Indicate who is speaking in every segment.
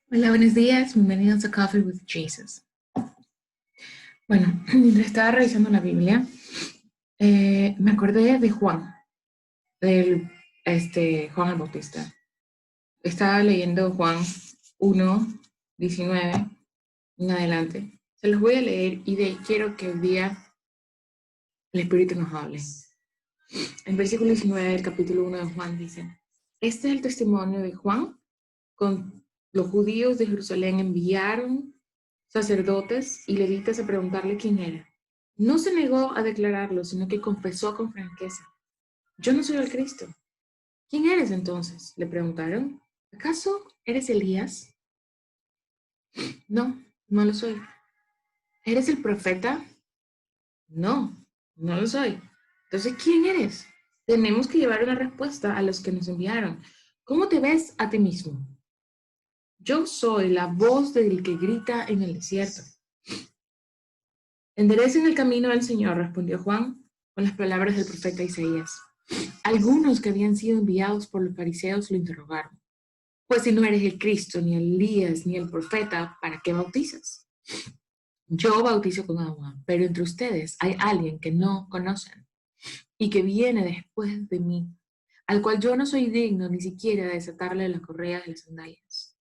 Speaker 1: Hola, buenos días. Bienvenidos a Coffee with Jesus. Bueno, mientras estaba revisando la Biblia, me acordé de Juan, del Juan el Bautista. Estaba leyendo Juan 1:19 en adelante. Se los voy a leer y quiero que hoy día el Espíritu nos hable. En versículo 19 del capítulo 1 de Juan dice: Este es el testimonio de Juan. Con los judíos de Jerusalén enviaron sacerdotes y levitas a preguntarle quién era. No se negó a declararlo, sino que confesó con franqueza: Yo no soy el Cristo. ¿Quién eres entonces?, le preguntaron. ¿Acaso eres Elías? No, no lo soy. ¿Eres el profeta? No, no lo soy. Entonces, ¿quién eres? Tenemos que llevar una respuesta a los que nos enviaron. ¿Cómo te ves a ti mismo? Yo soy la voz del que grita en el desierto: Enderecen el camino del Señor, respondió Juan con las palabras del profeta Isaías. Algunos que habían sido enviados por los fariseos lo interrogaron: Pues si no eres el Cristo, ni Elías, ni el profeta, ¿para qué bautizas? Yo bautizo con agua, pero entre ustedes hay alguien que no conocen y que viene después de mí, al cual yo no soy digno ni siquiera de desatarle la correa de las sandalias.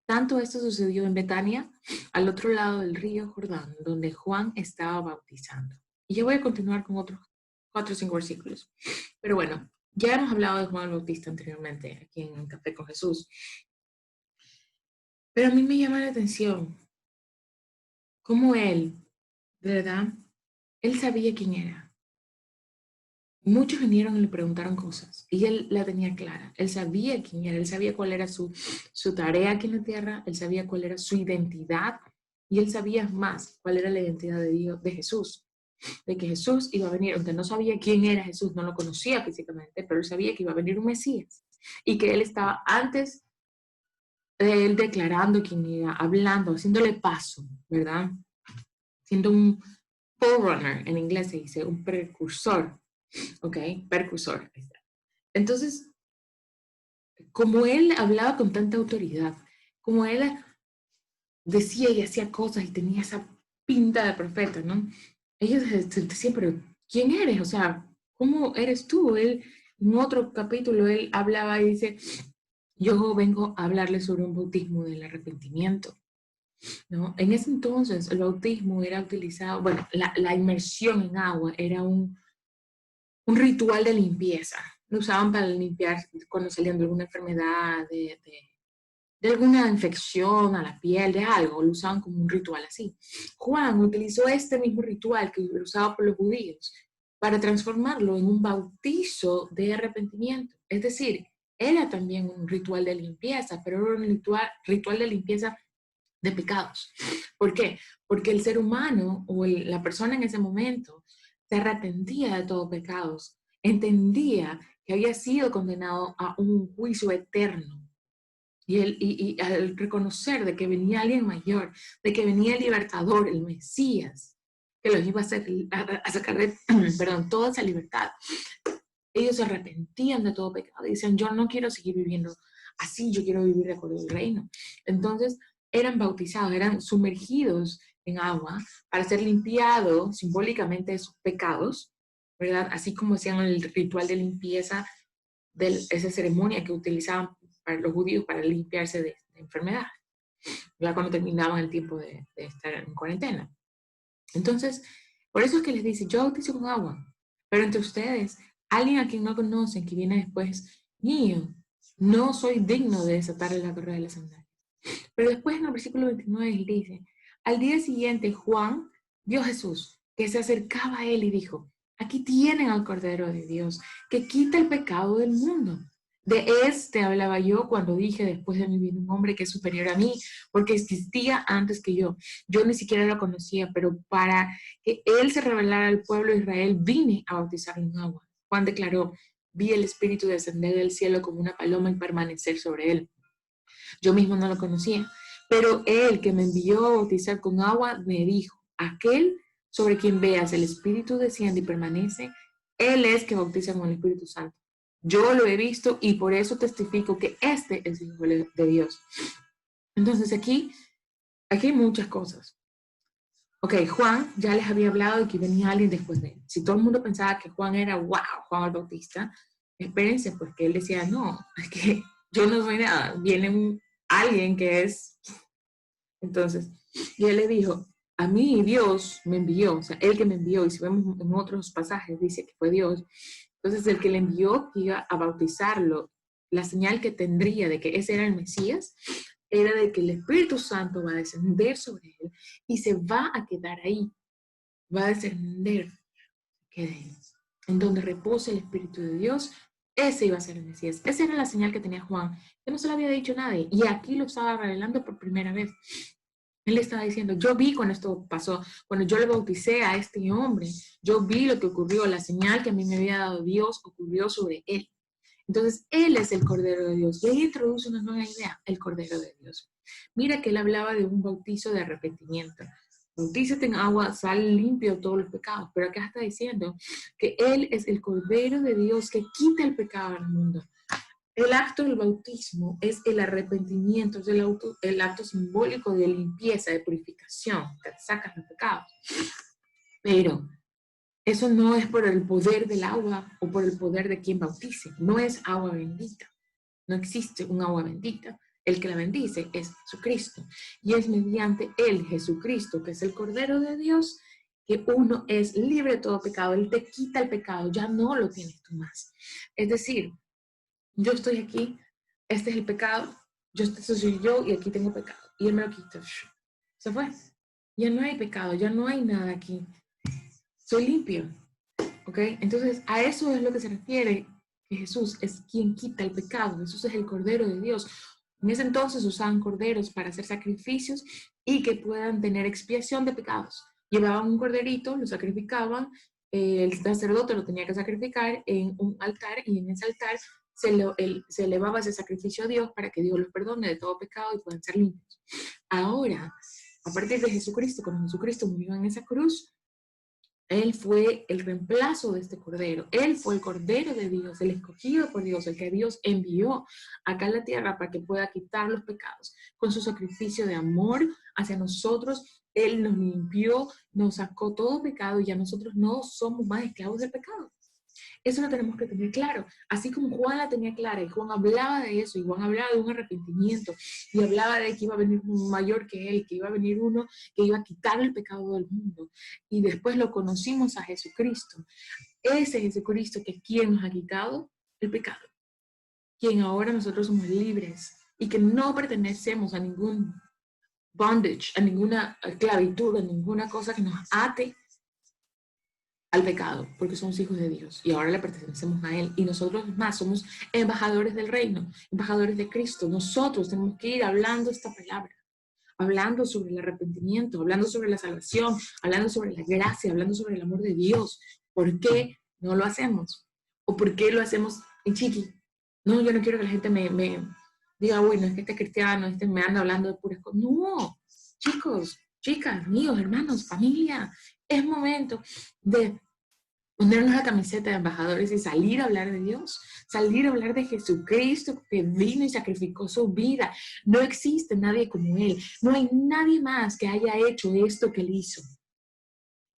Speaker 1: Tanto esto sucedió en Betania, al otro lado del río Jordán, donde Juan estaba bautizando. Y yo voy a continuar con otros 4 o 5 versículos. Pero bueno, ya hemos hablado de Juan el Bautista anteriormente, aquí en Café con Jesús. Pero a mí me llama la atención cómo él, de verdad, él sabía quién era. Muchos vinieron y le preguntaron cosas y él la tenía clara. Él sabía quién era, él sabía cuál era su tarea aquí en la tierra, él sabía cuál era su identidad y él sabía más cuál era la identidad de Dios, de Jesús, de que Jesús iba a venir, aunque no sabía quién era Jesús, no lo conocía físicamente, pero él sabía que iba a venir un Mesías y que él estaba antes de él declarando quién era, hablando, haciéndole paso, ¿verdad? Siendo un forerunner, en inglés se dice, un precursor, ¿ok? Precursor. Entonces, como él hablaba con tanta autoridad, como él decía y hacía cosas y tenía esa pinta de profeta, ¿no? Ellos decían, pero ¿quién eres? O sea, ¿cómo eres tú? Él, en otro capítulo, él hablaba y dice: Yo vengo a hablarles sobre un bautismo del arrepentimiento, ¿no? En ese entonces, el bautismo era utilizado, bueno, la inmersión en agua era un ritual de limpieza. Lo usaban para limpiar cuando salían de alguna enfermedad, de alguna infección a la piel, de algo, lo usaban como un ritual así. Juan utilizó este mismo ritual que lo usaba por los judíos para transformarlo en un bautizo de arrepentimiento. Es decir, era también un ritual de limpieza, pero era un ritual de limpieza de pecados. ¿Por qué? Porque el ser humano o la persona en ese momento se arrepentía de todos pecados, entendía que había sido condenado a un juicio eterno. Y al reconocer de que venía alguien mayor, de que venía el libertador, el Mesías, que los iba a sacar de perdón, toda esa libertad, ellos se arrepentían de todo pecado y decían: Yo no quiero seguir viviendo así, yo quiero vivir de acuerdo al reino. Entonces eran bautizados, eran sumergidos en agua para ser limpiados simbólicamente de sus pecados, ¿verdad? Así como hacían el ritual de limpieza de esa ceremonia que utilizaban para los judíos para limpiarse de enfermedades, ya cuando terminaban el tiempo de estar en cuarentena. Entonces, por eso es que les dice: Yo bautizo con agua, pero entre ustedes, alguien a quien no conocen, que viene después mío, no soy digno de desatarle la correa de la sandalia. Pero después en el versículo 29 él dice: Al día siguiente Juan vio a Jesús que se acercaba a él y dijo: Aquí tienen al Cordero de Dios que quita el pecado del mundo. De este hablaba yo cuando dije: Después de mí viene un hombre que es superior a mí, porque existía antes que yo. Yo ni siquiera lo conocía, pero para que él se revelara al pueblo de Israel, vine a bautizar en agua. Juan declaró: Vi el Espíritu descender del cielo como una paloma y permanecer sobre él. Yo mismo no lo conocía, pero él que me envió a bautizar con agua me dijo: Aquel sobre quien veas el Espíritu desciende y permanece, él es que bautiza con el Espíritu Santo. Yo lo he visto y por eso testifico que este es el Hijo de Dios. Entonces aquí hay muchas cosas. Ok, Juan ya les había hablado de que venía alguien después de él. Si todo el mundo pensaba que Juan era, wow, Juan el Bautista, espérense, pues que él decía, no, es que yo no soy nada, viene alguien que es. Entonces, y él le dijo, a mí Dios me envió, o sea, él que me envió, y si vemos en otros pasajes, dice que fue Dios. Entonces, el que le envió que iba a bautizarlo, la señal que tendría de que ese era el Mesías, era de que el Espíritu Santo va a descender sobre él y se va a quedar ahí, va a descender, quede en donde repose el Espíritu de Dios, ese iba a ser el Mesías. Esa era la señal que tenía Juan, que no se lo había dicho a nadie, y aquí lo estaba revelando por primera vez. Él estaba diciendo, yo vi cuando esto pasó, cuando yo le bauticé a este hombre, yo vi lo que ocurrió, la señal que a mí me había dado Dios ocurrió sobre él. Entonces, él es el Cordero de Dios. Y ahí introduce una nueva idea, el Cordero de Dios. Mira que él hablaba de un bautizo de arrepentimiento. Bautízate en agua, sal limpio de todos los pecados. Pero acá está diciendo que él es el Cordero de Dios que quita el pecado del mundo. El acto del bautismo es el arrepentimiento, es el acto simbólico de limpieza, de purificación, que te sacas los pecados. Pero eso no es por el poder del agua o por el poder de quien bautice. No es agua bendita. No existe un agua bendita. El que la bendice es Jesucristo. Y es mediante él, Jesucristo, que es el Cordero de Dios, que uno es libre de todo pecado. Él te quita el pecado, ya no lo tienes tú más. Es decir, yo estoy aquí, este es el pecado, este soy yo y aquí tengo pecado. Y él me lo quita. Se fue. Ya no hay pecado, ya no hay nada aquí. Soy limpio. ¿Ok? Entonces, a eso es lo que se refiere, que Jesús es quien quita el pecado. Jesús es el Cordero de Dios. En ese entonces usaban corderos para hacer sacrificios y que puedan tener expiación de pecados. Llevaban un corderito, lo sacrificaban, el sacerdote lo tenía que sacrificar en un altar y en ese altar se elevaba ese sacrificio a Dios para que Dios los perdone de todo pecado y puedan ser limpios. Ahora, a partir de Jesucristo, cuando Jesucristo murió en esa cruz, él fue el reemplazo de este cordero. Él fue el cordero de Dios, el escogido por Dios, el que Dios envió acá en la tierra para que pueda quitar los pecados. Con su sacrificio de amor hacia nosotros, Él nos limpió, nos sacó todo pecado y ya nosotros no somos más esclavos del pecado. Eso lo tenemos que tener claro. Así como Juan la tenía clara y Juan hablaba de eso y Juan hablaba de un arrepentimiento y hablaba de que iba a venir un mayor que él, que iba a venir uno que iba a quitar el pecado del mundo. Y después lo conocimos a Jesucristo. Ese Jesucristo que es quien nos ha quitado el pecado. Quien ahora nosotros somos libres y que no pertenecemos a ningún bondage, a ninguna esclavitud, a ninguna cosa que nos ate al pecado, porque somos hijos de Dios y ahora le pertenecemos a Él. Y nosotros más somos embajadores del reino, embajadores de Cristo. Nosotros tenemos que ir hablando esta palabra, hablando sobre el arrepentimiento, hablando sobre la salvación, hablando sobre la gracia, hablando sobre el amor de Dios. ¿Por qué no lo hacemos? ¿O por qué lo hacemos en chiqui? No, yo no quiero que la gente me diga, uy, no es que este cristiano, este me anda hablando de puras cosas. No, chicos, chicas, amigos, hermanos, familia, es momento de ponernos la camiseta de embajadores y salir a hablar de Dios, salir a hablar de Jesucristo que vino y sacrificó su vida. No existe nadie como Él, no hay nadie más que haya hecho esto que Él hizo,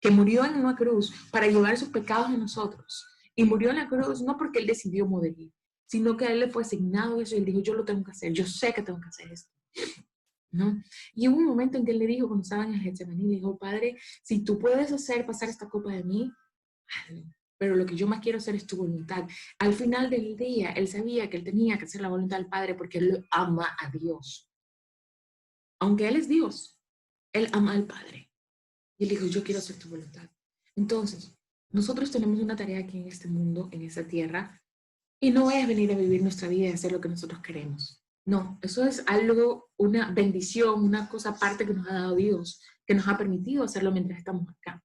Speaker 1: que murió en una cruz para llevar sus pecados a nosotros. Y murió en la cruz no porque Él decidió morir, sino que a Él le fue asignado eso y Él dijo, yo lo tengo que hacer, yo sé que tengo que hacer esto. ¿No? Y hubo un momento en que Él le dijo, cuando estaba en el Getsemaní, le dijo, Padre, si tú puedes hacer pasar esta copa de mí, pero lo que yo más quiero hacer es tu voluntad. Al final del día, él sabía que él tenía que hacer la voluntad del Padre porque él ama a Dios. Aunque él es Dios, él ama al Padre. Y él dijo, yo quiero hacer tu voluntad. Entonces, nosotros tenemos una tarea aquí en este mundo, en esta tierra, y no es venir a vivir nuestra vida y hacer lo que nosotros queremos. No, eso es algo, una bendición, una cosa aparte que nos ha dado Dios, que nos ha permitido hacerlo mientras estamos acá.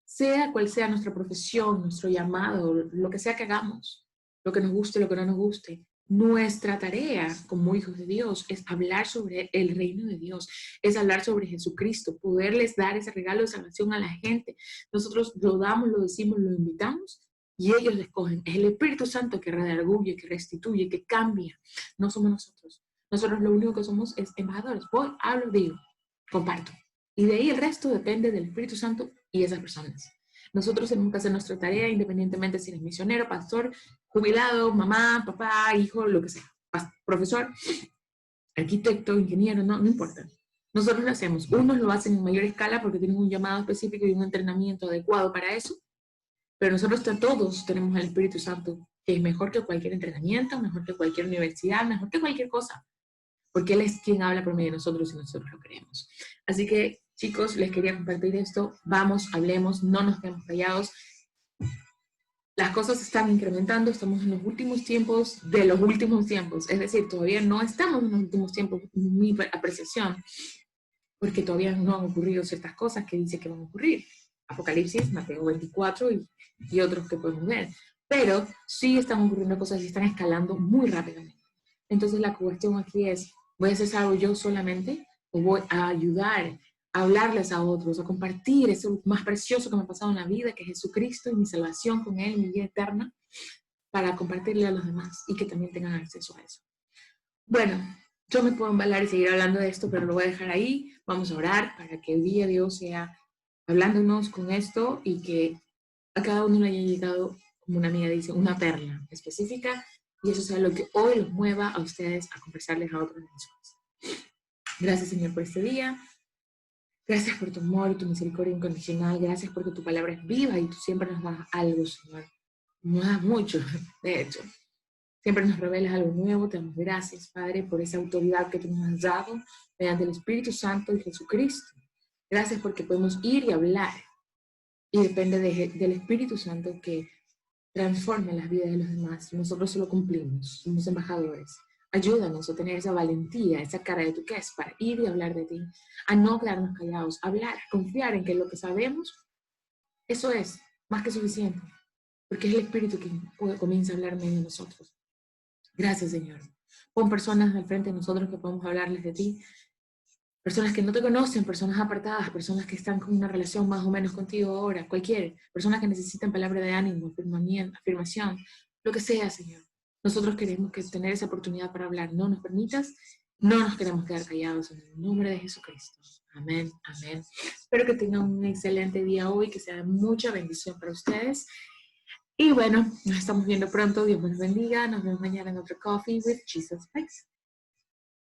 Speaker 1: Sea cual sea nuestra profesión, nuestro llamado, lo que sea que hagamos, lo que nos guste, lo que no nos guste, nuestra tarea como hijos de Dios es hablar sobre el reino de Dios, es hablar sobre Jesucristo, poderles dar ese regalo de salvación a la gente. Nosotros lo damos, lo decimos, lo invitamos y ellos le escogen. Es el Espíritu Santo que redarguye, que restituye, que cambia. No somos nosotros. Nosotros lo único que somos es embajadores. Voy, hablo, digo, comparto. Y de ahí el resto depende del Espíritu Santo y esas personas. Nosotros tenemos que hacer nuestra tarea independientemente si eres misionero, pastor, jubilado, mamá, papá, hijo, lo que sea, profesor, arquitecto, ingeniero, no importa. Nosotros lo hacemos. Unos lo hacen en mayor escala porque tienen un llamado específico y un entrenamiento adecuado para eso, pero nosotros todos tenemos el Espíritu Santo, que es mejor que cualquier entrenamiento, mejor que cualquier universidad, mejor que cualquier cosa, porque Él es quien habla por medio de nosotros y nosotros lo creemos. Así que, chicos, les quería compartir esto. Vamos, hablemos, no nos quedemos callados. Las cosas están incrementando, estamos en los últimos tiempos de los últimos tiempos, es decir, todavía no estamos en los últimos tiempos, mi apreciación, porque todavía no han ocurrido ciertas cosas que dice que van a ocurrir. Apocalipsis, Mateo 24 y otros que podemos ver. Pero sí están ocurriendo cosas y están escalando muy rápidamente. Entonces la cuestión aquí es, ¿voy a hacer algo yo solamente o voy a ayudar, a hablarles a otros, a compartir eso más precioso que me ha pasado en la vida, que es Jesucristo y mi salvación con Él, mi vida eterna, para compartirle a los demás y que también tengan acceso a eso? Bueno, yo me puedo embalar y seguir hablando de esto, pero lo voy a dejar ahí. Vamos a orar para que el día de Dios sea hablándonos con esto y que a cada uno le haya llegado, como una amiga dice, una perla específica, y eso sea lo que hoy los mueva a ustedes a conversarles a otros de nosotros. Gracias, Señor, por este día. Gracias por tu amor y tu misericordia incondicional. Gracias porque tu palabra es viva y tú siempre nos das algo, Señor. Nos das mucho, de hecho. Siempre nos revelas algo nuevo. Te damos gracias, Padre, por esa autoridad que tú nos has dado mediante el Espíritu Santo y Jesucristo. Gracias porque podemos ir y hablar. Y depende del Espíritu Santo que transforme las vidas de los demás. Nosotros solo cumplimos, somos embajadores. Ayúdanos a tener esa valentía, esa cara de tu que es para ir y hablar de ti, a no quedarnos callados, hablar, confiar en que lo que sabemos, eso es más que suficiente, porque es el Espíritu que comienza a hablar en medio de nosotros. Gracias, Señor. Pon personas al frente de nosotros que podamos hablarles de ti, personas que no te conocen, personas apartadas, personas que están con una relación más o menos contigo ahora, cualquier, personas que necesitan palabra de ánimo, afirmación, lo que sea, Señor. Nosotros queremos tener esa oportunidad para hablar. No nos permitas, no nos queremos quedar callados en el nombre de Jesucristo. Amén, amén. Espero que tengan un excelente día hoy, que sea de mucha bendición para ustedes. Y bueno, nos estamos viendo pronto. Dios nos bendiga. Nos vemos mañana en otro Coffee with Jesus. Bye.